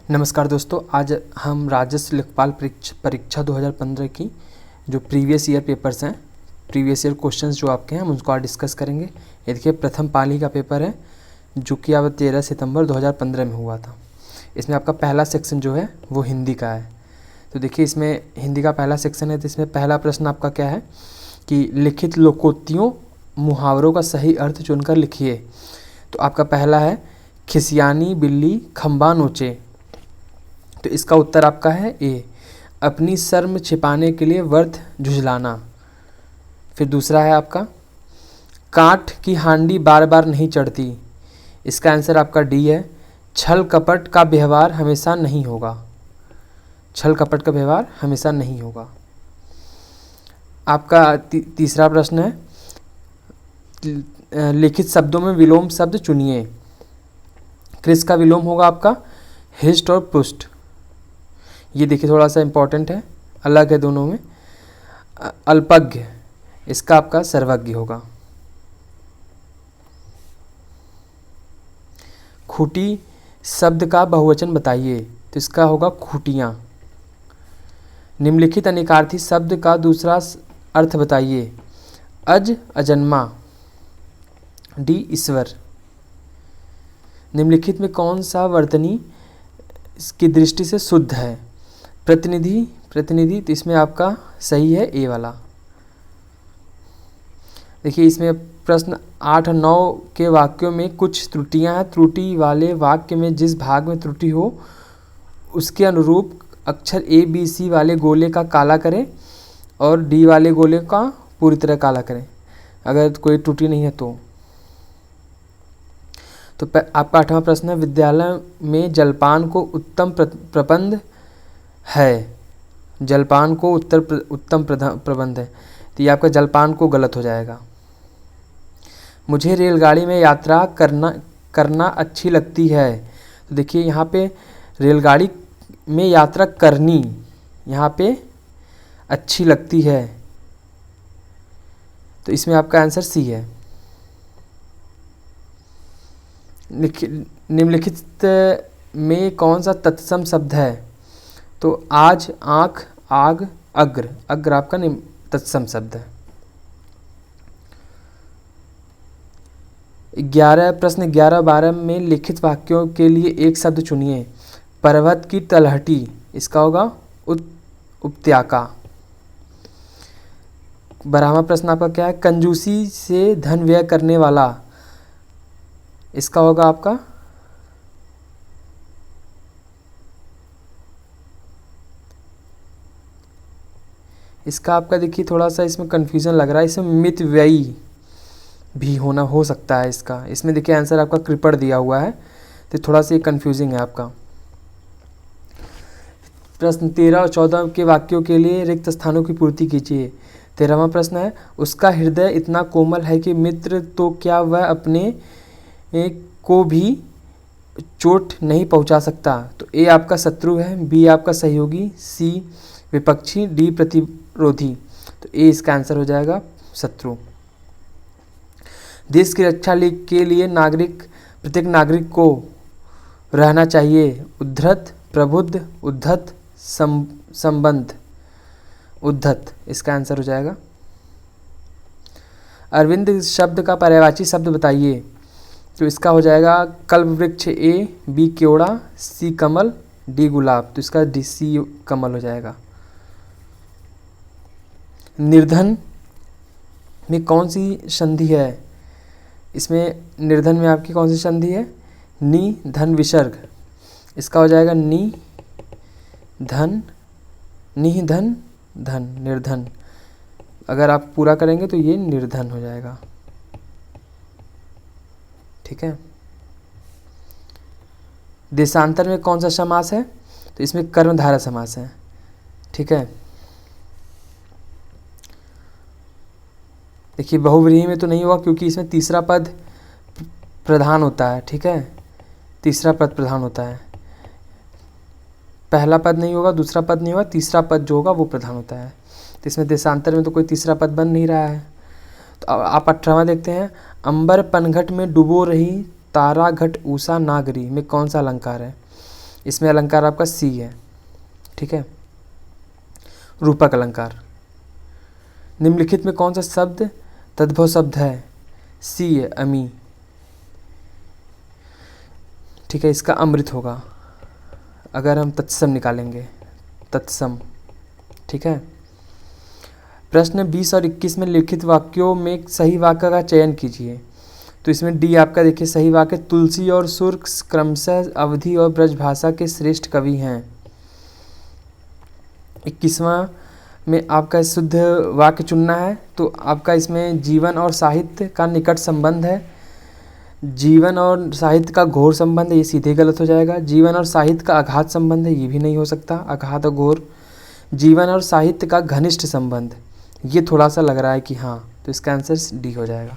नमस्कार दोस्तों, आज हम राजस्व लेखपाल परीक्षा 2015 की जो प्रीवियस ईयर पेपर्स हैं, प्रीवियस ईयर क्वेश्चंस जो आपके हैं, हम उनको आज डिस्कस करेंगे। ये देखिए, प्रथम पाली का पेपर है जो कि अब 13 सितंबर 2015 में हुआ था। इसमें आपका पहला सेक्शन जो है वो हिंदी का है। तो देखिए, इसमें हिंदी का पहला सेक्शन है, तो इसमें पहला प्रश्न आपका क्या है कि लिखित लोकोक्तियों मुहावरों का सही अर्थ चुनकर लिखिए। तो आपका पहला है खिसियानी बिल्ली खंबा नोचे। तो इसका उत्तर आपका है ए, अपनी शर्म छिपाने के लिए व्यर्थ झुझलाना। फिर दूसरा है आपका काठ की हांडी बार बार नहीं चढ़ती। इसका आंसर आपका डी है, छल कपट का व्यवहार हमेशा नहीं होगा। छल कपट का व्यवहार हमेशा नहीं होगा। आपका तीसरा प्रश्न है लिखित शब्दों में विलोम शब्द चुनिए। क्रिस का विलोम होगा आपका हिस्ट और पुष्ट। ये देखिए, थोड़ा सा इम्पोर्टेंट है, अलग है दोनों में। अल्पज्ञ, इसका आपका सर्वज्ञ होगा। खूटी शब्द का बहुवचन बताइए। तो इसका होगा खूटियाँ। निम्नलिखित अनेकार्थी शब्द का दूसरा अर्थ बताइए। अज अजन्मा, डी ईश्वर। निम्नलिखित में कौन सा वर्तनी इसकी दृष्टि से शुद्ध है। प्रतिनिधि, तो इसमें आपका सही है ए वाला। देखिए, इसमें प्रश्न 8 और 9 के वाक्यों में कुछ त्रुटियां हैं। त्रुटि वाले वाक्य में जिस भाग में त्रुटि हो उसके अनुरूप अक्षर ए बी सी वाले गोले का काला करें और डी वाले गोले का पूरी तरह काला करें अगर कोई त्रुटि नहीं है तो आपका 8वां प्रश्न है विद्यालय में जलपान को उत्तम प्रबंध है। जलपान को उत्तम प्रबंध है, तो ये आपका जलपान को गलत हो जाएगा। मुझे रेलगाड़ी में यात्रा करना अच्छी लगती है। तो देखिए, यहाँ पे रेलगाड़ी में यात्रा करनी, यहाँ पे अच्छी लगती है, तो इसमें आपका आंसर सी है। निम्नलिखित में कौन सा तत्सम शब्द है। तो आज, आँख, आग, अग्र आपका तत्सम शब्द है। 11 में लिखित वाक्यों के लिए एक शब्द चुनिए। पर्वत की तलहटी, इसका होगा उपत्याका। 12वां प्रश्न आपका क्या है कंजूसी से धन व्यय करने वाला। इसका होगा आपका देखिए, थोड़ा सा इसमें कन्फ्यूज़न लग रहा है। इसमें मितव्ययी भी हो सकता है इसका। इसमें देखिए आंसर आपका कृपण दिया हुआ है, तो थोड़ा सा कन्फ्यूजिंग है आपका। प्रश्न 13 और 14 के वाक्यों के लिए रिक्त स्थानों की पूर्ति कीजिए। 13वां प्रश्न है उसका हृदय इतना कोमल है कि मित्र तो क्या वह अपने को भी चोट नहीं पहुंचा सकता। तो ए आपका शत्रु है, बी आपका सहयोगी, सी विपक्षी, डी प्रतिरोधी। तो ए इसका आंसर हो जाएगा शत्रु। देश की रक्षा के लिए प्रत्येक नागरिक को रहना चाहिए उद्धत, प्रबुद्ध, उद्धत, संबंध, उद्धत। इसका आंसर हो जाएगा। अरविंद शब्द का पर्यायवाची शब्द बताइए। तो इसका हो जाएगा कल्प वृक्ष ए, बी केवड़ा, सी कमल, डी गुलाब। तो इसका डी सी कमल हो जाएगा। निर्धन में कौन सी संधि है। इसमें निर्धन में आपकी कौन सी संधि है, नि धन विसर्ग। इसका हो जाएगा नि धन धन निर्धन। अगर आप पूरा करेंगे तो ये निर्धन हो जाएगा। ठीक है। देशांतर में कौन सा समास है। तो इसमें कर्मधारय समास है। ठीक है। देखिए, बहुव्रीहि में तो नहीं होगा क्योंकि इसमें तीसरा पद प्रधान होता है। ठीक है, तीसरा पद प्रधान होता है। पहला पद नहीं होगा, दूसरा पद नहीं होगा, तीसरा पद जो होगा वो प्रधान होता है। तो इसमें देशांतर में तो कोई तीसरा पद बन नहीं रहा है। तो आप 18वां देखते हैं अंबर पनघट में डुबो रही तारा घट ऊषा नागरी में कौन सा अलंकार है। इसमें अलंकार आपका सी है, ठीक है। रूपक अलंकार, निम्नलिखित में कौन सा शब्द तद्भव शब्द है? सी है, अमी, ठीक है। इसका अमृत होगा अगर हम तत्सम निकालेंगे, तत्सम, ठीक है। प्रश्न 20 और 21 में लिखित वाक्यों में सही वाक्य का चयन कीजिए। तो इसमें डी आपका देखिए सही वाक्य, तुलसी और सुर क्रमशः अवधी और ब्रजभाषा के श्रेष्ठ कवि हैं। 21वां में आपका शुद्ध वाक्य चुनना है। तो आपका इसमें जीवन और साहित्य का निकट संबंध है, जीवन और साहित्य का घोर संबंध है, ये सीधे गलत हो जाएगा। जीवन और साहित्य का अघात संबंध है, ये भी नहीं हो सकता, अघात और घोर। जीवन और साहित्य का घनिष्ठ संबंध, ये थोड़ा सा लग रहा है कि हाँ, तो इसका आंसर डी हो जाएगा।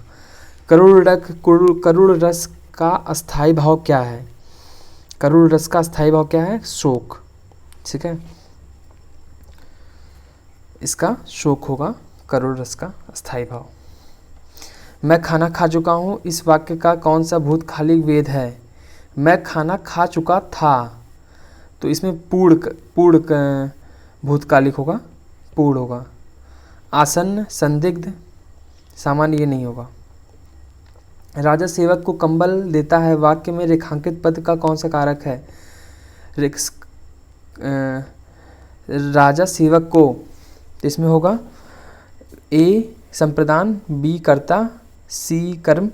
करुण रस का अस्थायी भाव क्या है? करुण रस का अस्थायी भाव क्या है? शोक, ठीक है। इसका शोक होगा करुण रस का अस्थायी भाव। मैं खाना खा चुका हूँ, इस वाक्य का कौन सा भूतकालिक वेद है? मैं खाना खा चुका था, तो इसमें पूर्ण भूतकालिक होगा, पूर्ण होगा। आसन्न, संदिग्ध, सामान्य, ये नहीं होगा। राजा सेवक को कंबल देता है, वाक्य में रेखांकित पद का कौन सा कारक है? राजा सेवक को, इसमें होगा ए संप्रदान, बी कर्ता, सी कर्म,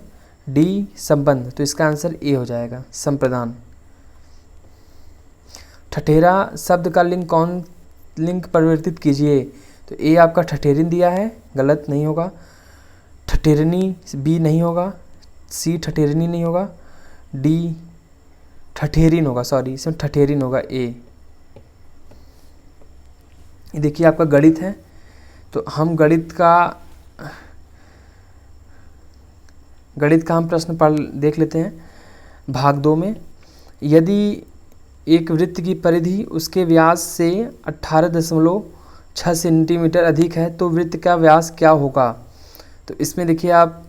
डी संबंध। तो इसका आंसर ए हो जाएगा, संप्रदान। ठठेरा शब्द का लिंग परिवर्तित कीजिए। तो ए आपका ठठेरिन दिया है, गलत, नहीं होगा। ठठेरनी, बी नहीं होगा। सी ठठेरनी नहीं होगा। डी ठठेरिन होगा, सॉरी, इसमें ठठेरिन होगा, ए। ये देखिए आपका गणित है, तो हम गणित का हम प्रश्न पढ़ देख लेते हैं। भाग 2 में, यदि एक वृत्त की परिधि उसके व्यास से 18.6 सेंटीमीटर अधिक है तो वृत्त का व्यास क्या होगा? तो इसमें देखिए आप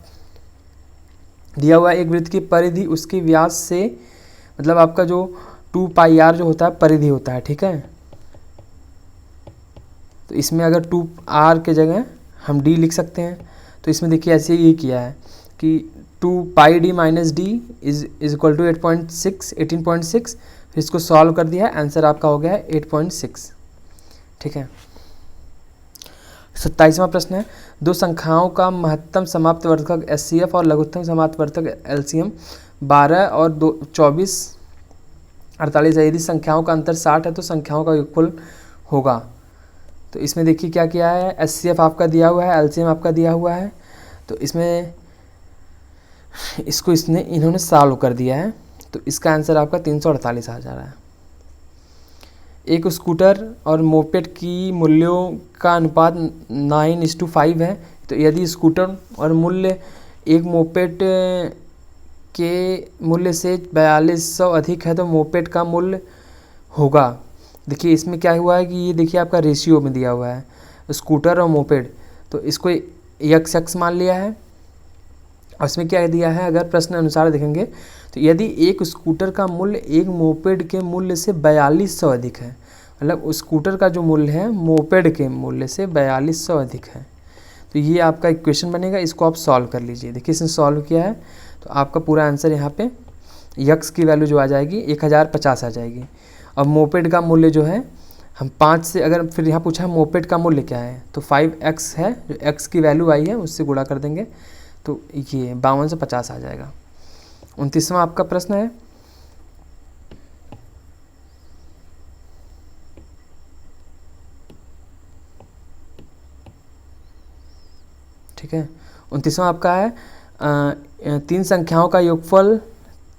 दिया हुआ है एक वृत्त की परिधि उसके व्यास से, मतलब आपका जो 2πr जो होता है परिधि होता है, ठीक है। तो इसमें अगर 2r के जगह हम d लिख सकते हैं। तो इसमें देखिए ऐसे ये किया है कि 2πd - d is equal to 18.6। फिर इसको सॉल्व कर दिया है, आंसर आपका हो गया है 8.6, ठीक है। 27वां प्रश्न है, दो संख्याओं का महत्तम समाप्त वर्तक HCF और लघुत्तम समाप्त वर्तक LCM 12 और 24 48 है। यदि संख्याओं का अंतर 60 है तो संख्याओं का योगफल होगा। तो इसमें देखिए क्या किया है, HCF आपका दिया हुआ है, LCM आपका दिया हुआ है। तो इसमें इसको इन्होंने सॉल्व कर दिया है। तो इसका आंसर आपका 348 आ जा रहा है। एक स्कूटर और मोपेड की मूल्यों का अनुपात 9:5 है। तो यदि स्कूटर और मूल्य एक मोपेड के मूल्य से 4200 अधिक है तो मोपेड का मूल्य होगा। देखिए इसमें क्या हुआ है कि ये देखिए आपका रेशियो में दिया हुआ है स्कूटर और मोपेड, तो इसको x मान लिया है। और इसमें क्या दिया है, अगर प्रश्न अनुसार देखेंगे तो यदि एक स्कूटर का मूल्य एक मोपेड के मूल्य से 4200 अधिक है, मतलब स्कूटर का जो मूल्य है मोपेड के मूल्य से 4200 अधिक है, तो ये आपका इक्वेशन बनेगा। इसको आप सॉल्व कर लीजिए। देखिए इसने सॉल्व किया है तो आपका पूरा आंसर यहाँ पे x की वैल्यू जो आ जाएगी 1050 आ जाएगी। और मोपेड का मूल्य जो है हम 5 से, अगर फिर यहाँ पूछा है मोपेड का मूल्य क्या है तो 5x है, जो x की वैल्यू आई है उससे गुणा कर देंगे तो ये 52 से 50 आ जाएगा। 29वां आपका प्रश्न है, ठीक है। 29वां आपका है 3 संख्याओं का योगफल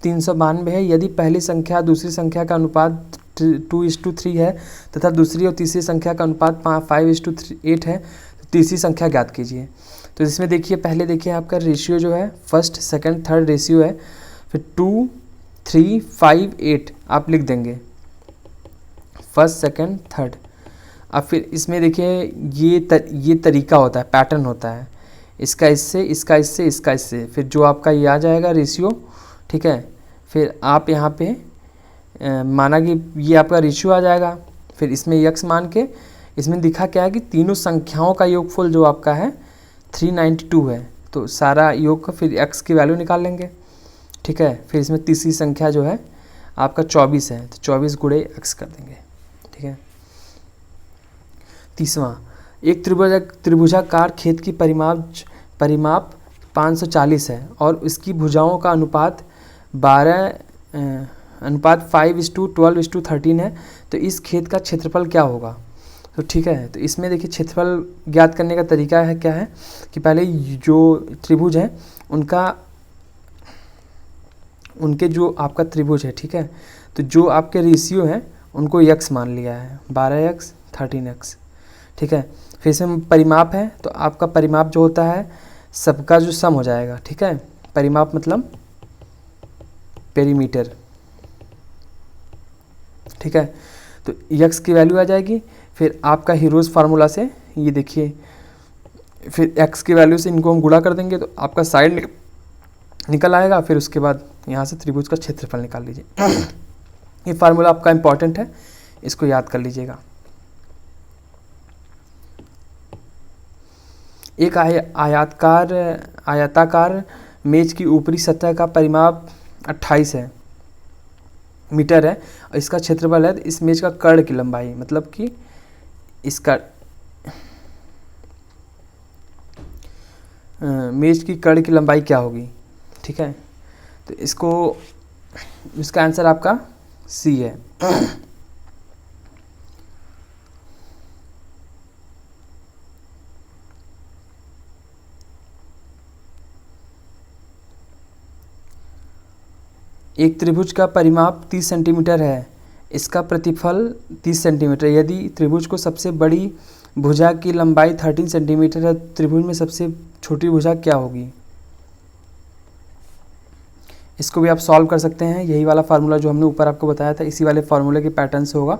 392 है। यदि पहली संख्या दूसरी संख्या का अनुपात 2:3 है तथा दूसरी और तीसरी संख्या का अनुपात 5:8 है तो तीसरी संख्या ज्ञात कीजिए। तो इसमें देखिए पहले देखिए आपका रेशियो जो है फर्स्ट सेकंड थर्ड रेशियो है, फिर 2 3 5 8 आप लिख देंगे फर्स्ट सेकंड थर्ड। अब फिर इसमें देखिए ये तरीका होता है, पैटर्न होता है, इसका इससे इसका इससे इसका इससे, फिर जो आपका ये आ जाएगा रेशियो, ठीक है। फिर आप यहाँ पे माना कि ये आपका रेशियो आ जाएगा। फिर इसमें यक्स मान के इसमें दिखा क्या है कि तीनों संख्याओं का योगफल जो आपका है 392 है, तो सारा योग का फिर एक्स की वैल्यू निकाल लेंगे। ठीक है, फिर इसमें तीसरी संख्या जो है आपका 24 है, तो 24 गुणे एक्स कर देंगे। ठीक है, तीसवां, एक त्रिभुजाकार खेत की परिमाप 540 है और इसकी भुजाओं का अनुपात 5:12:13 है, तो इस खेत का क्षेत्रफल क्या होगा। तो ठीक है, तो इसमें देखिए क्षेत्रफल ज्ञात करने का तरीका है क्या है कि पहले जो त्रिभुज है उनके जो आपका त्रिभुज है, ठीक है, तो जो आपके रेशियो है उनको यक्स मान लिया है, 12x 13x। ठीक है, फिर इसमें परिमाप है, तो आपका परिमाप जो होता है सबका जो सम हो जाएगा। ठीक है, परिमाप मतलब पेरीमीटर। ठीक है, तो यक्स की वैल्यू आ जाएगी। फिर आपका हीरोज फार्मूला से ये देखिए, फिर एक्स की वैल्यू से इनको हम गुणा कर देंगे तो आपका साइड निकल आएगा। फिर उसके बाद यहाँ से त्रिभुज का क्षेत्रफल निकाल लीजिए। ये फार्मूला आपका इंपॉर्टेंट है, इसको याद कर लीजिएगा। एक आयताकार मेज की ऊपरी सतह का परिमाप 28 मीटर है और इसका क्षेत्रफल है, इस मेज का कर्ण की लंबाई, मतलब कि इसका मेज की कर्ण की लंबाई क्या होगी। ठीक है, तो इसका आंसर आपका सी है। एक त्रिभुज का परिमाप 30 सेंटीमीटर है, इसका प्रतिफल 30 सेंटीमीटर। यदि त्रिभुज को सबसे बड़ी भुजा की लंबाई 13 सेंटीमीटर है, त्रिभुज में सबसे छोटी भुजा क्या होगी। इसको भी आप सॉल्व कर सकते हैं, यही वाला फार्मूला जो हमने ऊपर आपको बताया था, इसी वाले फार्मूले के पैटर्न से होगा।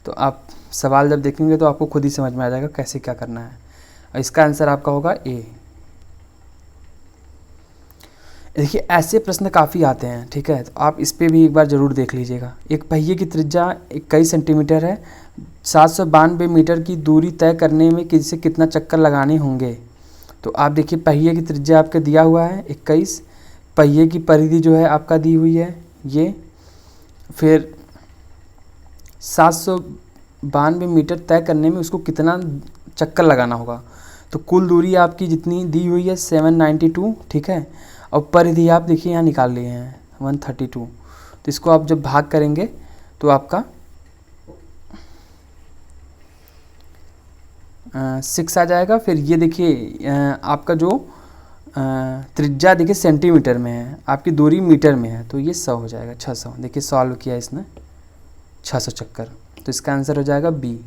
तो आप सवाल जब देखेंगे तो आपको खुद ही समझ में आ जाएगा कैसे क्या करना है, और इसका आंसर आपका होगा ए। देखिए ऐसे प्रश्न काफ़ी आते हैं, ठीक है, तो आप इस पर भी एक बार ज़रूर देख लीजिएगा। एक पहिए की त्रिज्या 21 सेंटीमीटर है, 792 मीटर की दूरी तय करने में किसे कितना चक्कर लगाने होंगे। तो आप देखिए पहिए की त्रिज्या आपका दिया हुआ है 21, पहिए की परिधि जो है आपका दी हुई है ये, फिर 792 मीटर तय करने में उसको कितना चक्कर लगाना होगा। तो कुल दूरी आपकी जितनी दी हुई है 792, ठीक है, और परिधि आप देखिए यहाँ निकाल लिए हैं 132। तो इसको आप जब भाग करेंगे तो आपका 6 आ जाएगा। फिर ये देखिए आपका जो त्रिज्या देखिए सेंटीमीटर में है, आपकी दूरी मीटर में है, तो ये 100 हो जाएगा, 600। देखिए सॉल्व किया इसने 600 चक्कर, तो इसका आंसर हो जाएगा बी।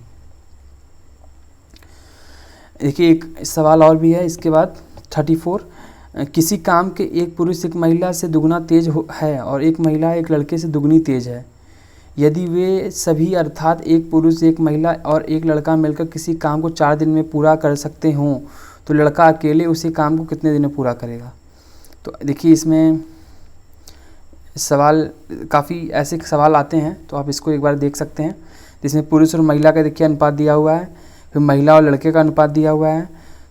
देखिए एक सवाल और भी है इसके बाद 34, किसी काम के एक पुरुष एक महिला से दुगना तेज है और एक महिला एक लड़के से दुगनी तेज है। यदि वे सभी अर्थात एक पुरुष एक महिला और एक लड़का मिलकर किसी काम को 4 दिन में पूरा कर सकते हों, तो लड़का अकेले उसी काम को कितने दिन में पूरा करेगा। तो देखिए इसमें सवाल काफ़ी ऐसे सवाल आते हैं, तो आप इसको एक बार देख सकते हैं। जिसमें पुरुष और महिला का देखिए अनुपात दिया हुआ है, फिर महिला और लड़के का अनुपात दिया हुआ है,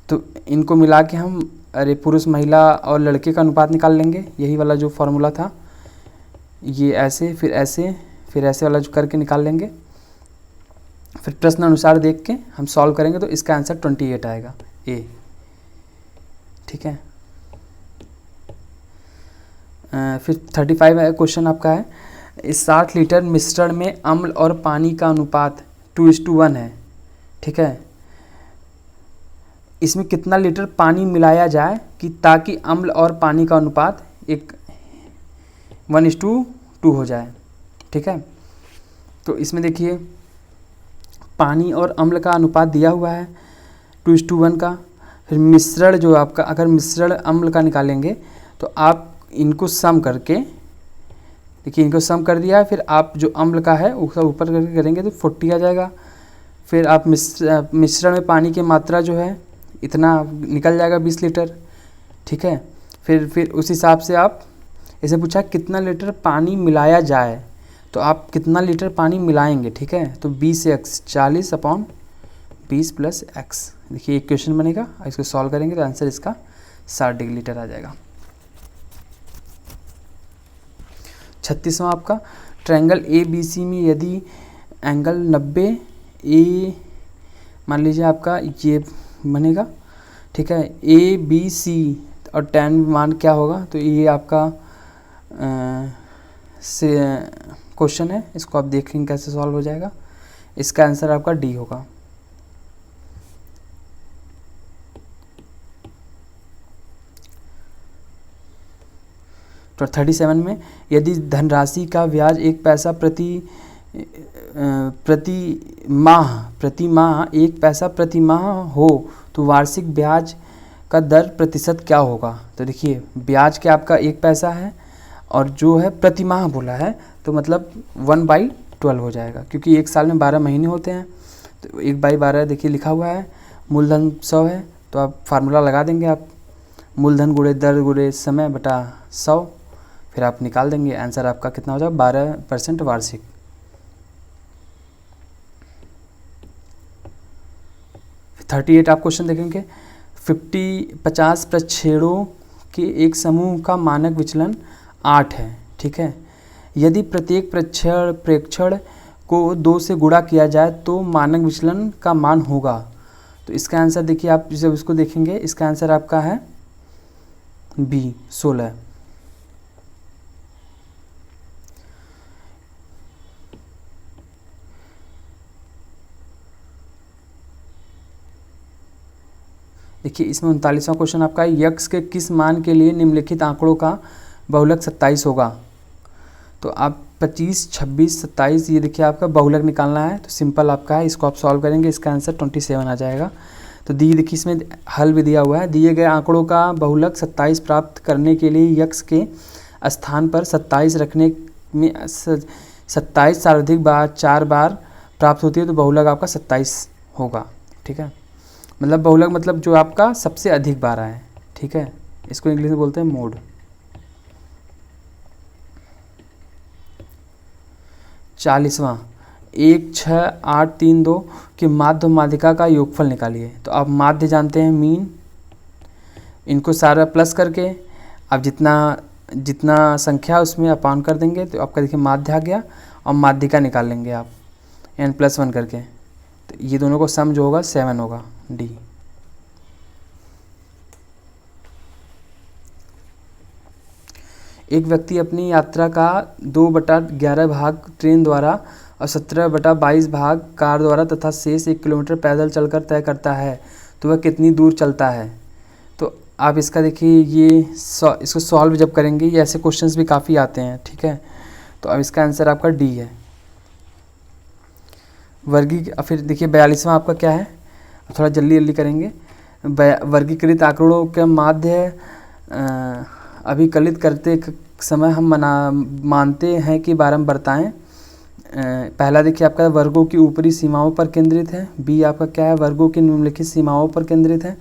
तो इनको मिला के हम पुरुष महिला और लड़के का अनुपात निकाल लेंगे। यही वाला जो फार्मूला था, ये ऐसे फिर ऐसे फिर ऐसे वाला जो करके निकाल लेंगे। फिर प्रश्न अनुसार देख के हम सॉल्व करेंगे, तो इसका आंसर 28 आएगा, ए। ठीक है, फिर 35 क्वेश्चन आपका है, इस 60 लीटर मिश्रण में अम्ल और पानी का अनुपात 2:1 है। ठीक है, इसमें कितना लीटर पानी मिलाया जाए कि ताकि अम्ल और पानी का अनुपात 1:2 हो जाए। ठीक है, तो इसमें देखिए पानी और अम्ल का अनुपात दिया हुआ है 2:1 का। फिर मिश्रण जो आपका, अगर मिश्रण अम्ल का निकालेंगे तो आप इनको सम करके देखिए, इनको सम कर दिया है, फिर आप जो अम्ल का है उसका ऊपर करके करेंगे तो 40 आ जाएगा। फिर आप मिश्रण में पानी की मात्रा जो है इतना निकल जाएगा 20 लीटर। ठीक है, फिर उस हिसाब से आप इसे पूछा कितना लीटर पानी मिलाया जाए, तो आप कितना लीटर पानी मिलाएंगे, ठीक है। तो 20x 40/20 + x, देखिए एक क्वेश्चन बनेगा, इसको सॉल्व करेंगे तो आंसर इसका 60 लीटर आ जाएगा। 36वां आपका, ट्रायंगल ABC में यदि एंगल 90 ए, मान लीजिए आपका ये बनेगा, ठीक है, ABC और tan मान क्या होगा, तो ये आपका से क्वेश्चन है, इसको आप देखेंगे कैसे सॉल्व हो जाएगा। इसका आंसर आपका डी होगा। तो 37 में, यदि धनराशि का ब्याज 1 पैसा प्रति माह 1 पैसा प्रति माह हो तो वार्षिक ब्याज का दर प्रतिशत क्या होगा। तो देखिए ब्याज क्या आपका 1 पैसा है और जो है प्रति माह बोला है, तो मतलब 1/12 हो जाएगा, क्योंकि एक साल में 12 महीने होते हैं। तो 1/12 देखिए लिखा हुआ है, मूलधन 100 है, तो आप फार्मूला लगा देंगे, आप मूलधन गुणे दर गुणे समय बटा 100, फिर आप निकाल देंगे, आंसर आपका कितना हो जाएगा 12% वार्षिक। फिर 38 आप क्वेश्चन देखेंगे, 50 प्रक्षेपणों के एक समूह का मानक विचलन 8 है, ठीक है। यदि प्रत्येक प्रेक्षण को 2 से गुणा किया जाए तो मानक विचलन का मान होगा। तो इसका आंसर देखिए, आप जब इसको देखेंगे इसका आंसर आपका है B 16। देखिए इसमें 39वां क्वेश्चन आपका है, यक्स के किस मान के लिए निम्नलिखित आंकड़ों का बहुलक 27 होगा। तो आप 25, 26, 27, ये देखिए आपका बहुलक निकालना है, तो सिंपल आपका है, इसको आप सॉल्व करेंगे, इसका आंसर 27 आ जाएगा। तो देखिए इसमें हल भी दिया हुआ है, दिए गए आंकड़ों का बहुलक 27 प्राप्त करने के लिए यक्स के स्थान पर 27 रखने में 27 सर्वाधिक बार 4 बार प्राप्त होती है, तो बहुलक आपका 27 होगा, ठीक है। मतलब बहुलक मतलब जो आपका सबसे अधिक बार आए, ठीक है, इसको इंग्लिश में बोलते हैं मोड। 40वां, 1, 6, 8, 3, 2 की माध्य माध्यिका का योगफल निकालिए। तो आप माध्य जानते हैं मीन, इनको सारा प्लस करके आप जितना संख्या उसमें अपान कर देंगे, तो आपका देखिए माध्य आ गया, और माध्यिका निकाल लेंगे आप n+1 करके, तो ये दोनों को सम जो होगा 7 होगा, डी। एक व्यक्ति अपनी यात्रा का 2/11 भाग ट्रेन द्वारा और 17/22 भाग कार द्वारा तथा शेष 1 किलोमीटर पैदल चलकर तय करता है, तो वह कितनी दूर चलता है। तो आप इसका देखिए इसको सॉल्व जब करेंगे, ये ऐसे क्वेश्चंस भी काफ़ी आते हैं, ठीक है। तो अब इसका आंसर आपका डी है। फिर देखिए 42वां आपका क्या है, थोड़ा जल्दी करेंगे। वर्गीकृत आंकड़ों के माध्य अभिकलित करते समय हम मानते हैं कि बारंबारताएं, पहला देखिए आपका वर्गों की ऊपरी सीमाओं पर केंद्रित है, बी आपका क्या है, वर्गों की निम्नलिखित सीमाओं पर केंद्रित है,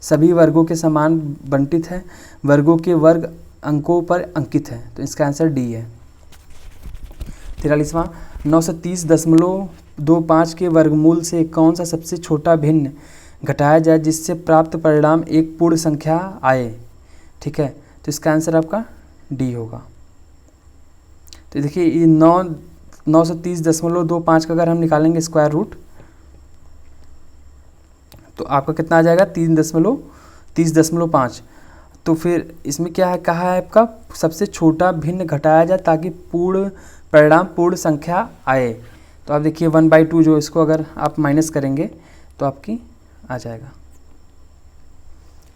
सभी वर्गों के समान बंटित है, वर्गों के वर्ग अंकों पर अंकित है, तो इसका आंसर डी है। 43वां, 930.25 के वर्गमूल से कौन सा सबसे छोटा भिन्न घटाया जाए जिससे प्राप्त परिणाम एक पूर्ण संख्या आए, ठीक है। तो इसका आंसर आपका डी होगा। तो देखिए ये 930.25 का अगर हम निकालेंगे स्क्वायर रूट, तो आपका कितना आ जाएगा 30.5। तो फिर इसमें क्या है, कहा है आपका सबसे छोटा भिन्न घटाया जाए ताकि पूर्ण परिणाम पूर्ण संख्या आए। तो आप देखिए 1/2 जो इसको अगर आप माइनस करेंगे तो आपकी आ जाएगा,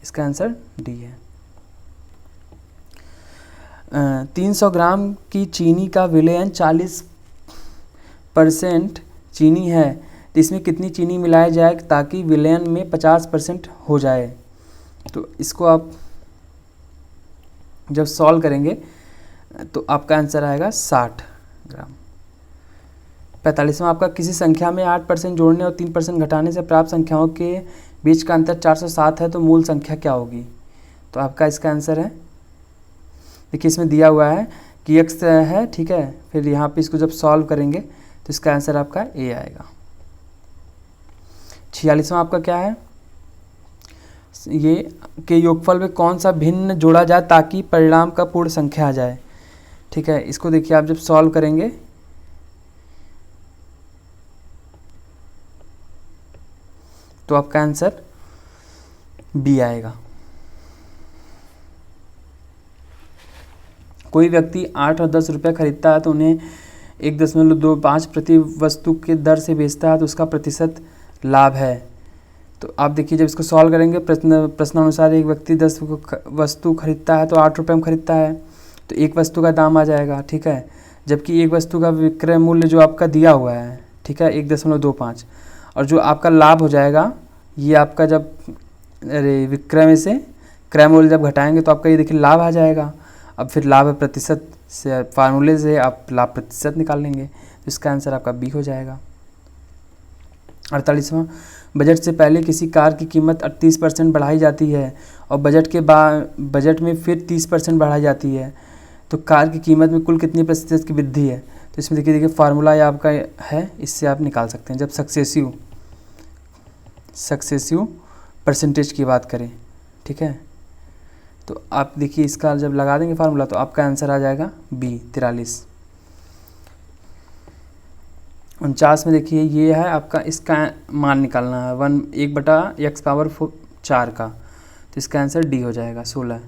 इसका आंसर डी है। 300 ग्राम की चीनी का विलयन 40% चीनी है, तो इसमें कितनी चीनी मिलाई जाए ताकि विलयन में 50% हो जाए। तो इसको आप जब सॉल्व करेंगे तो आपका आंसर आएगा 60 ग्राम। 45वां आपका, किसी संख्या में 8% जोड़ने और 3% घटाने से प्राप्त संख्याओं के बीच का अंतर 407 है, तो मूल संख्या क्या होगी। तो आपका इसका आंसर है, देखिए इसमें दिया हुआ है कि x है, ठीक है। फिर यहाँ पे इसको जब सॉल्व करेंगे तो इसका आंसर आपका ए आएगा। 46वां आपका क्या है, ये के योगफल में कौन सा भिन्न जोड़ा जाए ताकि परिणाम का पूर्ण संख्या आ जाए, ठीक है। इसको देखिए आप जब सॉल्व करेंगे तो आपका आंसर बी आएगा। कोई व्यक्ति 8 और 10 रुपये खरीदता है तो उन्हें 1.25 प्रति वस्तु के दर से बेचता है तो उसका प्रतिशत लाभ है। तो आप देखिए जब इसको सॉल्व करेंगे, प्रश्नानुसार एक व्यक्ति 10 वस्तु खरीदता है तो 8 रुपये में खरीदता है, तो एक वस्तु का दाम आ जाएगा, ठीक है। जबकि एक वस्तु का विक्रय मूल्य जो आपका दिया हुआ है, ठीक है, 1.25, और जो आपका लाभ हो जाएगा ये आपका जब विक्रय में से क्रय मूल्य जब घटाएंगे तो आपका ये देखिए लाभ आ जाएगा। अब फिर लाभ प्रतिशत से फार्मूले से आप लाभ प्रतिशत निकाल लेंगे, तो इसका आंसर आपका बी हो जाएगा। 48वां, बजट से पहले किसी कार की कीमत 38% बढ़ाई जाती है और बजट में फिर 30% बढ़ाई जाती है, तो कार की कीमत में कुल कितनी प्रतिशत की वृद्धि है। तो इसमें देखिए फार्मूला ये आपका है, इससे आप निकाल सकते हैं। जब सक्सेसिव परसेंटेज की बात करें, ठीक है, तो आप देखिए इसका जब लगा देंगे फार्मूला तो आपका आंसर आ जाएगा बी 43। 49 में देखिए ये है आपका, इसका मान निकालना है 1/x⁴ का, तो इसका आंसर डी हो जाएगा 16।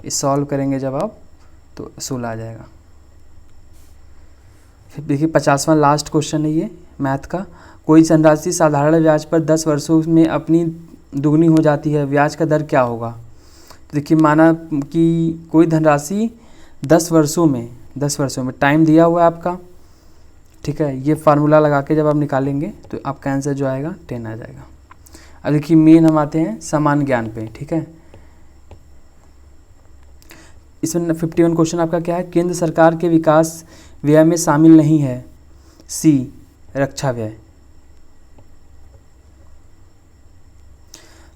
इस सॉल्व करेंगे जब आप तो 16 आ जाएगा। फिर देखिए 50वां लास्ट क्वेश्चन है ये मैथ का। कोई धनराशि साधारण ब्याज पर 10 वर्षों में अपनी दुगनी हो जाती है, ब्याज का दर क्या होगा। तो देखिए माना कि कोई धनराशि 10 वर्षों में टाइम दिया हुआ है आपका, ठीक है। ये फार्मूला लगा के जब आप निकालेंगे तो आपका आंसर जो आएगा 10 आ जाएगा। अब देखिए मेन हम आते हैं समान ज्ञान पे, ठीक है। इसमें 51 क्वेश्चन आपका क्या है, केंद्र सरकार के विकास व्यय में शामिल नहीं है, सी रक्षा व्यय।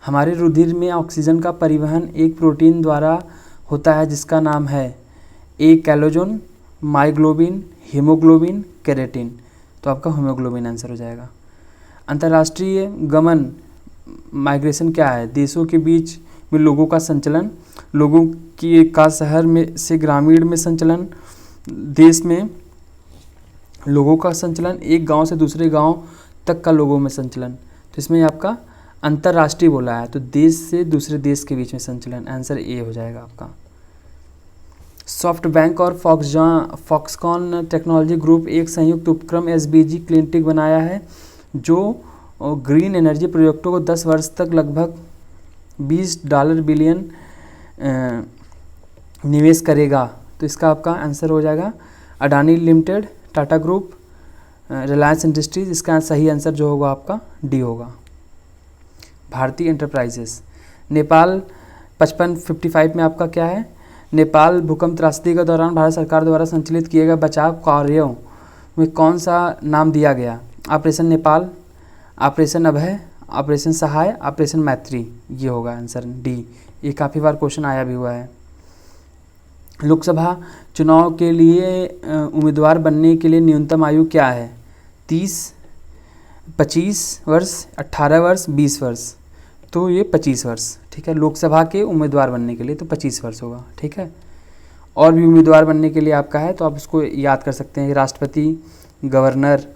हमारे रुधिर में ऑक्सीजन का परिवहन एक प्रोटीन द्वारा होता है जिसका नाम है ए कैलोजन, माइग्लोबिन, हीमोग्लोबिन, केरेटिन, तो आपका हीमोग्लोबिन आंसर हो जाएगा। अंतर्राष्ट्रीय गमन माइग्रेशन क्या है, देशों के बीच में लोगों का संचलन, लोगों की का शहर में से ग्रामीण में संचलन, देश में लोगों का संचलन, एक गांव से दूसरे गांव तक का लोगों में संचलन। तो इसमें आपका अंतर्राष्ट्रीय बोला है तो देश से दूसरे देश के बीच में संचलन, आंसर ए हो जाएगा आपका। सॉफ्ट बैंक और फॉक्सकॉन टेक्नोलॉजी ग्रुप एक संयुक्त उपक्रम एसबीजी क्लिनिक बनाया है जो ग्रीन एनर्जी प्रोजेक्टों को 10 वर्ष तक लगभग $20 बिलियन निवेश करेगा। तो इसका आपका आंसर हो जाएगा Adani limited, Tata group, Reliance industries. इसका सही आंसर जो होगा आपका डी होगा, भारतीय एंटरप्राइजेस। नेपाल 55 में आपका क्या है, नेपाल भूकंप त्रासदी के दौरान भारत सरकार द्वारा संचालित किए गए बचाव कार्यों में कौन सा नाम दिया गया, ऑपरेशन नेपाल, ऑपरेशन अभय, ऑपरेशन सहाय, ऑपरेशन मैत्री, ये होगा आंसर डी। ये काफ़ी बार क्वेश्चन आया भी हुआ है। लोकसभा चुनाव के लिए उम्मीदवार बनने के लिए न्यूनतम आयु क्या है, 30, 25 वर्ष, 18 वर्ष, 20 वर्ष, तो ये 25 वर्ष, ठीक है। लोकसभा के उम्मीदवार बनने के लिए तो 25 वर्ष होगा, ठीक है। और भी उम्मीदवार बनने के लिए आपका है तो आप इसको याद कर सकते हैं, राष्ट्रपति, गवर्नर,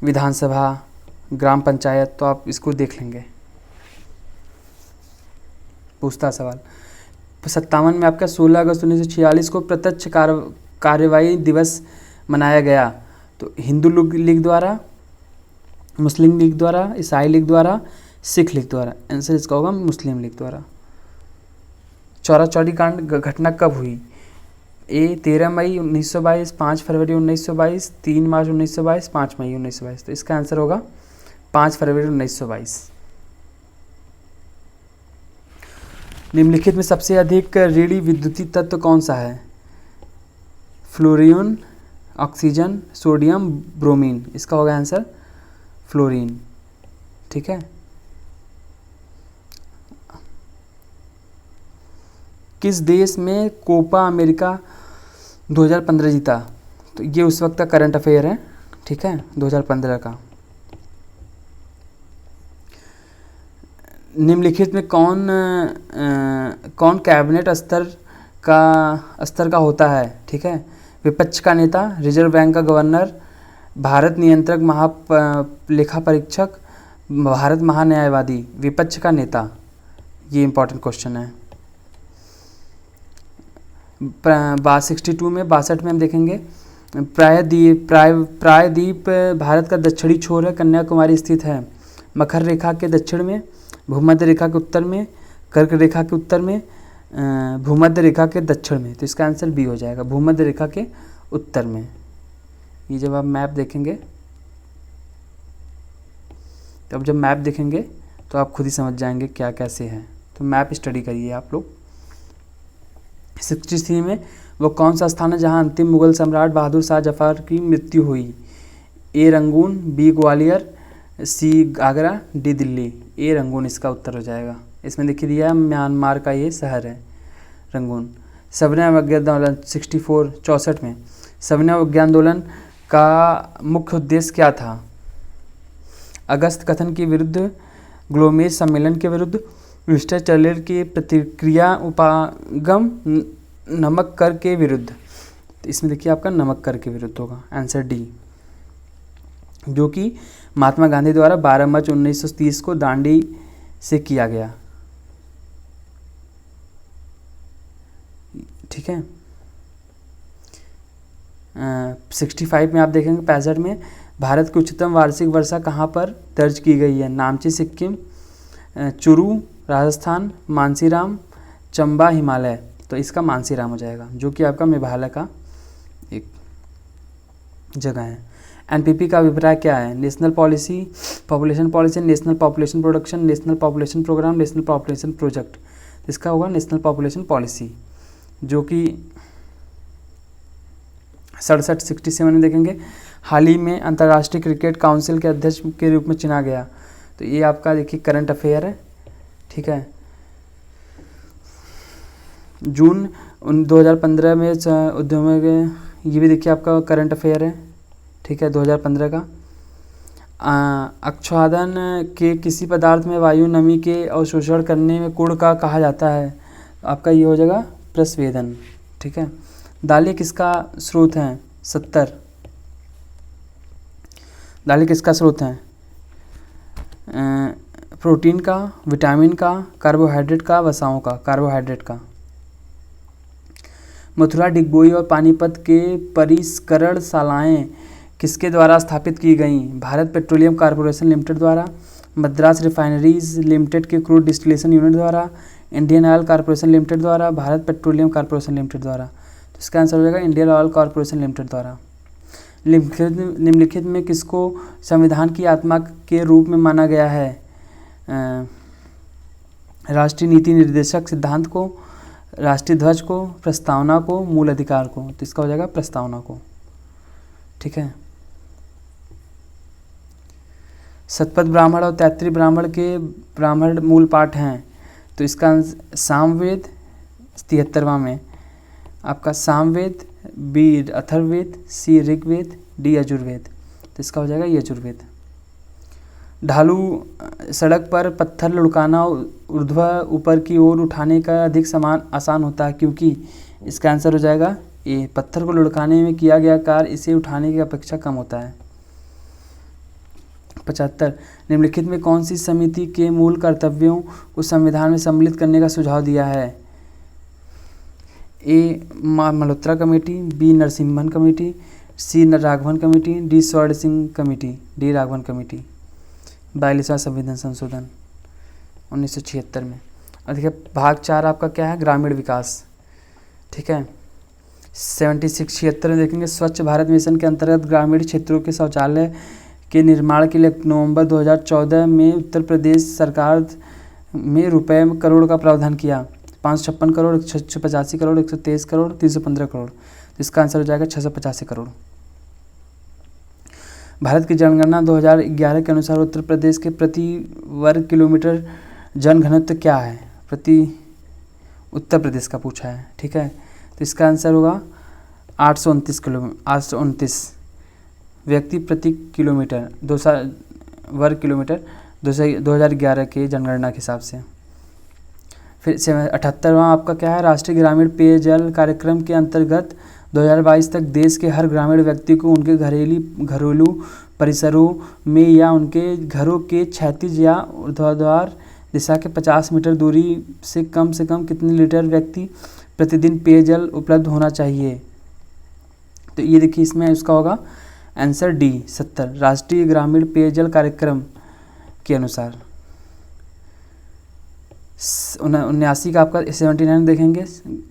विधानसभा, ग्राम पंचायत, तो आप इसको देख लेंगे। पूछता सवाल 57 में आपका 16 अगस्त 1946 को प्रत्यक्ष कार्यवाही दिवस मनाया गया, तो हिंदू लीग द्वारा, मुस्लिम लीग द्वारा, ईसाई लीग द्वारा, सिख लीग द्वारा, आंसर इसका होगा मुस्लिम लीग द्वारा। चौरा चौरी कांड घटना कब हुई, ए 13 मई 1922, 5 फरवरी 1922, 3 मार्च 1922, 5 मई 1922, तो इसका आंसर होगा 5 फरवरी 1922। निम्नलिखित में सबसे अधिक ऋणी विद्युतीय तत्व कौन सा है, फ्लोरीन, ऑक्सीजन, सोडियम, ब्रोमीन, इसका होगा आंसर फ्लोरीन, ठीक है। किस देश में कोपा अमेरिका 2015 जीता, तो ये उस वक्त का करंट अफेयर है, ठीक है, 2015 का। निम्नलिखित में कौन कैबिनेट स्तर का होता है, ठीक है। विपक्ष का नेता, रिजर्व बैंक का गवर्नर, भारत नियंत्रक लेखा परीक्षक, भारत महान्यायवादी। विपक्ष का नेता, ये इंपॉर्टेंट क्वेश्चन है। 62 में 62 में हम देखेंगे प्रायद्वीप भारत का दक्षिणी छोर है, कन्याकुमारी स्थित है। मकर रेखा के दक्षिण में, भूमध्य रेखा के उत्तर में, कर्क रेखा के उत्तर में, भूमध्य रेखा के दक्षिण में। तो इसका आंसर बी हो जाएगा, भूमध्य रेखा के उत्तर में। ये जब आप मैप देखेंगे, तब जब मैप देखेंगे तो आप खुद ही समझ जाएंगे क्या कैसे है। तो मैप स्टडी करिए आप लोग। 63 में वो कौन सा स्थान है जहां अंतिम मुगल सम्राट बहादुर शाह जफर की मृत्यु हुई? ए रंगून, बी ग्वालियर, सी आगरा, डी दिल्ली। ए रंगून इसका उत्तर हो जाएगा। इसमें देखिए दिया है म्यांमार का ये शहर है रंगून। सविनय अवज्ञा आंदोलन 64 में सविनय अवज्ञा आंदोलन का मुख्य उद्देश्य क्या था? अगस्त कथन के विरुद्ध, ग्लोमेज सम्मेलन के विरुद्ध, मिस्टर चर्चिल की प्रतिक्रिया, उपागम, नमक कर के विरुद्ध। तो इसमें देखिए आपका नमक कर के विरुद्ध होगा, आंसर डी, जो कि महात्मा गांधी द्वारा 12 मार्च 1930 को दांडी से किया गया, ठीक है। 65 में आप देखेंगे 65 में भारत की उच्चतम वार्षिक वर्षा कहाँ पर दर्ज की गई है? नामची सिक्किम, चुरू राजस्थान, मानसीराम, चंबा हिमालय। तो इसका मानसीराम हो जाएगा, जो कि आपका मेघालय का एक जगह है। एनपीपी का अभिप्राय क्या है? National policy, population policy, national population production, national population program, national population project. इसका होगा नेशनल पॉपुलेशन पॉलिसी, जो कि 67 में देखेंगे हाल ही में अंतर्राष्ट्रीय क्रिकेट काउंसिल के अध्यक्ष के रूप में चुना गया। तो ये आपका देखिए करंट अफेयर है, ठीक है। जून 2015 में उद्यम, ये भी देखिए आपका करंट अफेयर है, ठीक है, 2015 का। आच्छादन के किसी पदार्थ में वायु नमी के अवशोषण करने में गुण का कहा जाता है? आपका ये हो जाएगा प्रस्वेदन, ठीक है। दालें किसका स्रोत हैं? 70। दालें किसका स्रोत हैं? प्रोटीन का, विटामिन का, कार्बोहाइड्रेट का, वसाओं का। कार्बोहाइड्रेट का। मथुरा, डिगबोई और पानीपत के परिष्करण शालाएं किसके द्वारा स्थापित की गईं? भारत पेट्रोलियम कॉर्पोरेशन लिमिटेड द्वारा, मद्रास रिफाइनरीज लिमिटेड के क्रूड डिस्टिलेशन यूनिट द्वारा, इंडियन ऑयल कॉर्पोरेशन लिमिटेड द्वारा, भारत पेट्रोलियम कॉर्पोरेशन लिमिटेड द्वारा। तो इसका आंसर हो जाएगा इंडियन ऑयल कॉर्पोरेशन लिमिटेड द्वारा। निम्नलिखित में किसको संविधान की आत्मा के रूप में माना गया है? राष्ट्रीय नीति निर्देशक सिद्धांत को, राष्ट्रीय ध्वज को, प्रस्तावना को, मूल अधिकार को। तो इसका हो जाएगा प्रस्तावना को, ठीक है। शतपथ ब्राह्मण और तैत्तिरीय ब्राह्मण के ब्राह्मण मूल पाठ हैं। तो इसका सामवेद 73वां में आपका सामवेद, बी अथर्ववेद, सी ऋग्वेद, डी यजुर्वेद। तो इसका हो जाएगा यजुर्वेद। ढालू सड़क पर पत्थर लुढ़काना ऊर्ध्व ऊपर की ओर उठाने का अधिक आसान होता है, क्योंकि इसका आंसर हो जाएगा ए, पत्थर को लुढ़काने में किया गया कार्य इसे उठाने की अपेक्षा कम होता है। 75 निम्नलिखित में कौन सी समिति के मूल कर्तव्यों को संविधान में सम्मिलित करने का सुझाव दिया है? A Malhotra committee, B Narasimhan committee, C Raghavan committee, D Swaran Singh committee. D Raghavan committee. 42वां संविधान संशोधन 1976 में। और देखिए भाग 4 आपका क्या है? ग्रामीण विकास, ठीक है। 76 में देखेंगे स्वच्छ भारत मिशन के अंतर्गत ग्रामीण क्षेत्रों के शौचालय के निर्माण के लिए नवंबर 2014 में उत्तर प्रदेश सरकार में रुपए करोड़ का प्रावधान किया। 556 करोड़, 185 करोड़, 123 करोड़, 315 करोड़। इसका आंसर हो जाएगा 685 करोड़। भारत की जनगणना 2011 के अनुसार उत्तर प्रदेश के प्रति वर्ग किलोमीटर जनघनत्व क्या है? प्रति उत्तर प्रदेश का पूछा है, ठीक है। तो इसका आंसर होगा 829 व्यक्ति प्रति किलोमीटर, वर्ग किलोमीटर 2011 के जनगणना के हिसाब से। फिर 78वां आपका क्या है, राष्ट्रीय ग्रामीण पेयजल कार्यक्रम के अंतर्गत 2022 तक देश के हर ग्रामीण व्यक्ति को उनके घरेलू परिसरों में या उनके घरों के क्षैतिज या ऊर्ध्वाधर दिशा के 50 मीटर दूरी से कम कितने लीटर व्यक्ति प्रतिदिन पेयजल उपलब्ध होना चाहिए। तो ये देखिए इसमें इसका होगा आंसर डी 70, राष्ट्रीय ग्रामीण पेयजल कार्यक्रम के अनुसार। 79 का आपका 79 देखेंगे,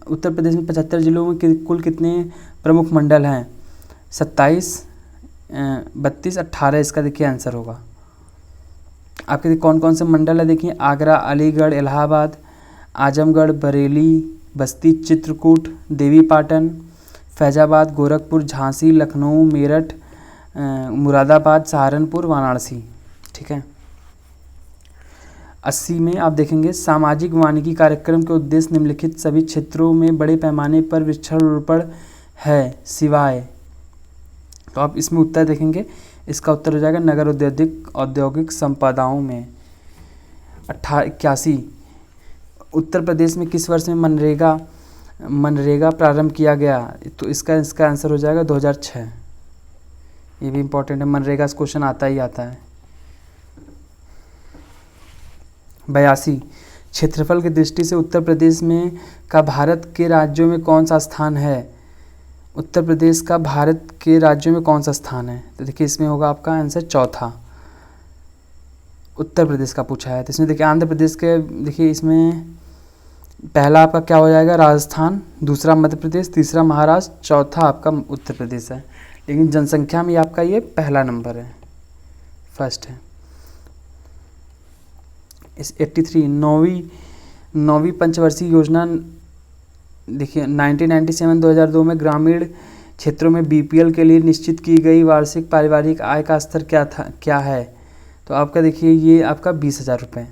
उत्तर प्रदेश में 75 जिलों में कुल कितने प्रमुख मंडल हैं, 27, 32, 18 इसका देखिए आंसर होगा। आपके कौन कौन से मंडल है देखिए, आगरा, अलीगढ़, इलाहाबाद, आजमगढ़, बरेली, बस्ती, चित्रकूट, देवीपाटन, फैजाबाद, गोरखपुर, झांसी, लखनऊ, मेरठ, मुरादाबाद, सहारनपुर, वाराणसी। ठीक है। 80 में आप देखेंगे, सामाजिक वानिकी कार्यक्रम के उद्देश्य निम्नलिखित सभी क्षेत्रों में बड़े पैमाने पर वृक्षारोपण है सिवाय। तो आप इसमें उत्तर देखेंगे, इसका उत्तर हो जाएगा नगर औद्योगिक संपदाओं में। 81 उत्तर प्रदेश में किस वर्ष में मनरेगा प्रारंभ किया गया। तो इसका आंसर हो जाएगा 2006। ये भी इम्पोर्टेंट है, मनरेगा से क्वेश्चन आता ही आता है। 82 क्षेत्रफल की दृष्टि से उत्तर प्रदेश में का भारत के राज्यों में कौन सा स्थान है। उत्तर प्रदेश का भारत के राज्यों में कौन सा स्थान है। तो देखिए इसमें होगा आपका आंसर चौथा, उत्तर प्रदेश का पूछा है। तो इसमें देखिए आंध्र प्रदेश के, देखिए इसमें पहला आपका क्या हो जाएगा, राजस्थान, दूसरा मध्य प्रदेश, तीसरा महाराष्ट्र, चौथा आपका उत्तर प्रदेश है। लेकिन जनसंख्या में आपका ये पहला नंबर है, फर्स्ट है। इस 83 नौवीं पंचवर्षीय योजना देखिए 1997-2002 में ग्रामीण क्षेत्रों में बीपीएल के लिए निश्चित की गई वार्षिक पारिवारिक आय का स्तर क्या है। तो आपका देखिए ये आपका 20,000 रुपये,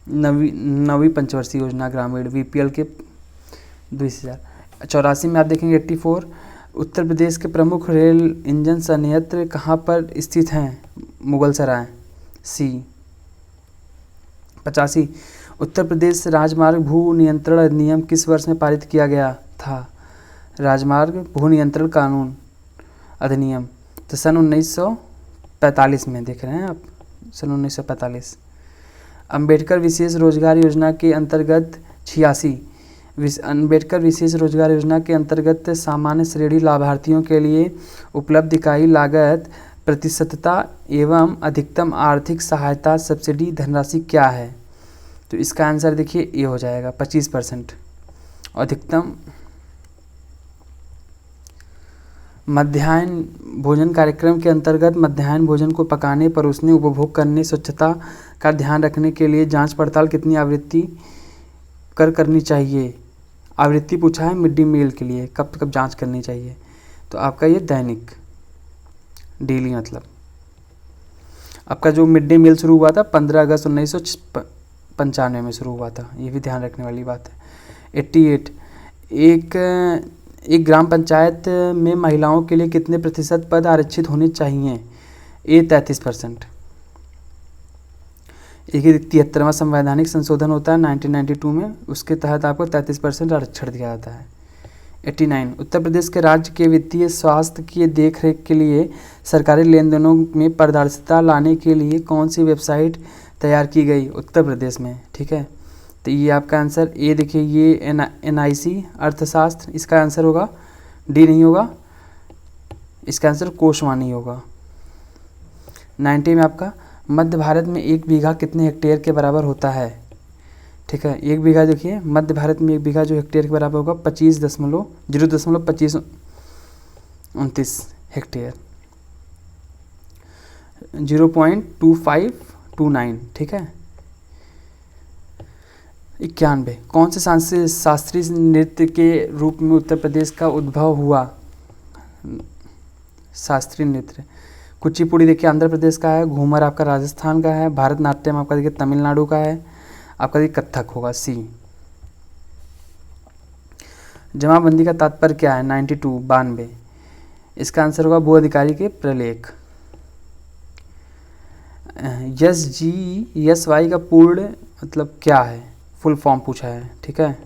नवीं पंचवर्षीय योजना ग्रामीण बीपीएल के 20,000। 84 में आप देखेंगे 84 उत्तर प्रदेश के प्रमुख रेल इंजन संयंत्र कहाँ पर स्थित हैं, मुगलसराय, सी। 85 उत्तर प्रदेश राजमार्ग भू नियंत्रण अधिनियम किस वर्ष में पारित किया गया था। राजमार्ग भू नियंत्रण कानून अधिनियम तो सन 1945 में देख रहे हैं आप, सन 1945। अंबेडकर विशेष रोजगार योजना के अंतर्गत 86 अंबेडकर विशेष रोजगार योजना के अंतर्गत सामान्य श्रेणी लाभार्थियों के लिए उपलब्ध इकाई लागत प्रतिशतता एवं अधिकतम आर्थिक सहायता सब्सिडी धनराशि क्या है। तो इसका आंसर देखिए ये हो जाएगा 25%। अधिकतम मध्याह्न भोजन कार्यक्रम के अंतर्गत मध्याह्न भोजन को पकाने, परोसने, उपभोग करने, स्वच्छता का ध्यान रखने के लिए जांच पड़ताल कितनी आवृत्ति करनी चाहिए। आवृत्ति पूछा है मिड डे मील के लिए, कब कब जांच करनी चाहिए। तो आपका ये दैनिक, डेली मतलब। आपका जो मिड डे मील शुरू हुआ था 15 अगस्त 1995 में शुरू हुआ था, ये भी ध्यान रखने वाली बात है। 88 एक ग्राम पंचायत में महिलाओं के लिए कितने प्रतिशत पद आरक्षित होने चाहिए। 33%। एक 73वां संवैधानिक संशोधन होता है 1992 में, उसके तहत आपको 33% आरक्षण दिया जाता है। 89 उत्तर प्रदेश के राज्य के वित्तीय स्वास्थ्य की देखरेख के लिए सरकारी लेन देनों में पारदर्शिता लाने के लिए कौन सी वेबसाइट तैयार की गई उत्तर प्रदेश में। ठीक है, तो ये आपका आंसर ए देखिए, ये NIC अर्थशास्त्र, इसका आंसर होगा डी, नहीं होगा, इसका आंसर कोशवानी होगा। 90 में आपका मध्य भारत में 1 बीघा कितने हेक्टेयर के बराबर होता है। ठीक है, 1 बीघा देखिए मध्य भारत में 1 बीघा जो हेक्टेयर के बराबर होगा 0.2529 हेक्टेयर, 0.2529। ठीक है। 91 कौन से शास्त्रीय नृत्य के रूप में उत्तर प्रदेश का उद्भव हुआ। शास्त्रीय नृत्य कुचिपुड़ी देखिए आंध्र प्रदेश का है, घूमर आपका राजस्थान का है, भारतनाट्यम आपका देखिए तमिलनाडु का है, आपका देखिए कथक होगा, सी। जमाबंदी का तात्पर्य क्या है? 92 92। इसका आंसर होगा भू अधिकारी के प्रलेख। यस जी यस वाई का पूर्ण मतलब क्या है? फुल फॉर्म पूछा है, ठीक है।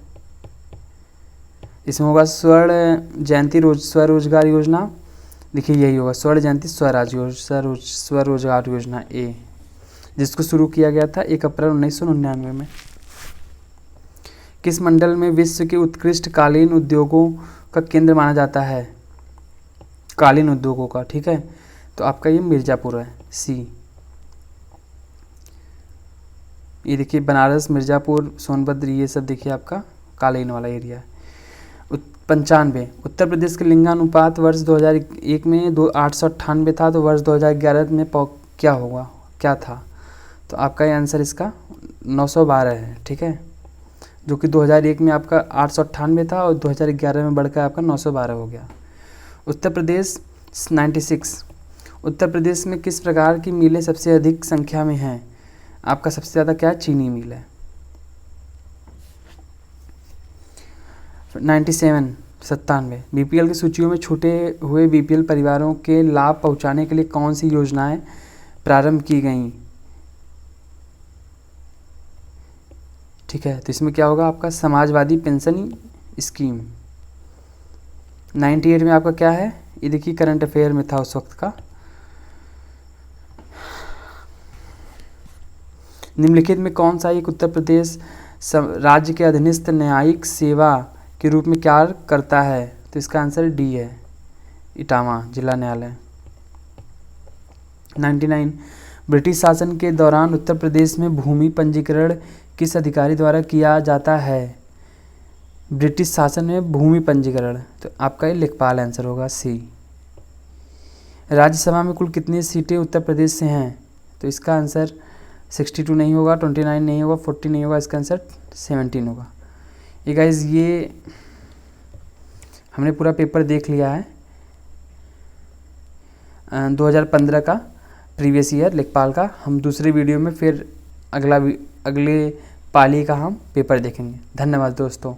इसमें होगा स्वर्ण जयंती स्वरोजगार योजना। देखिए यही होगा स्वर्ण जयंती स्वरोजगार योजना ए, जिसको शुरू किया गया था 1 अप्रैल 1999 में। किस मंडल में विश्व के उत्कृष्ट कालीन उद्योगों का केंद्र माना जाता है? कालीन उद्योगों का, ठीक है। तो आपका ये मिर्ज़ापुर है, सी। ये देखिए बनारस, मिर्ज़ापुर, सोनभद्र, ये सब देखिए आपका कालीन वाला एरिया है। 95 उत्तर प्रदेश के लिंगानुपात वर्ष 2001 में 898 था, तो वर्ष 2011 में क्या था? तो आपका ये आंसर इसका 912 है, ठीक है। जो कि 2001 में आपका 898 था और 2011 में बढ़कर आपका 912 हो गया। उत्तर प्रदेश 96 उत्तर प्रदेश में किस प्रकार की मिलें सबसे अधिक संख्या में हैं? आपका सबसे ज़्यादा क्या है? चीनी मिल है। 97 बीपीएल की सूचियों में छूटे हुए बीपीएल परिवारों के लाभ पहुंचाने के लिए कौन सी योजनाएं प्रारंभ की गईं? ठीक है, तो इसमें क्या होगा आपका? Samajwadi pension scheme. 98 में आपका क्या है? ये देखिए करंट अफेयर में था उस वक्त का। निम्नलिखित में कौन सा एक उत्तर प्रदेश राज्य के अधीनस्थ न्यायिक सेवा के रूप में कार्य करता है? तो इसका आंसर डी है, इटावा जिला न्यायालय। 99 ब्रिटिश शासन के दौरान उत्तर प्रदेश में भूमि पंजीकरण किस अधिकारी द्वारा किया जाता है? ब्रिटिश शासन में भूमि पंजीकरण, तो आपका ये लेखपाल आंसर होगा, सी। राज्यसभा में कुल कितनी सीटें उत्तर प्रदेश से हैं? तो इसका आंसर 62 नहीं होगा, 29 नहीं होगा, 40 नहीं होगा, इसका आंसर 17 होगा। ये गाइज ये हमने पूरा पेपर देख लिया है 2015 का प्रीवियस ईयर लेखपाल का। हम दूसरे वीडियो में फिर अगले पाली का हम पेपर देखेंगे। धन्यवाद दोस्तों।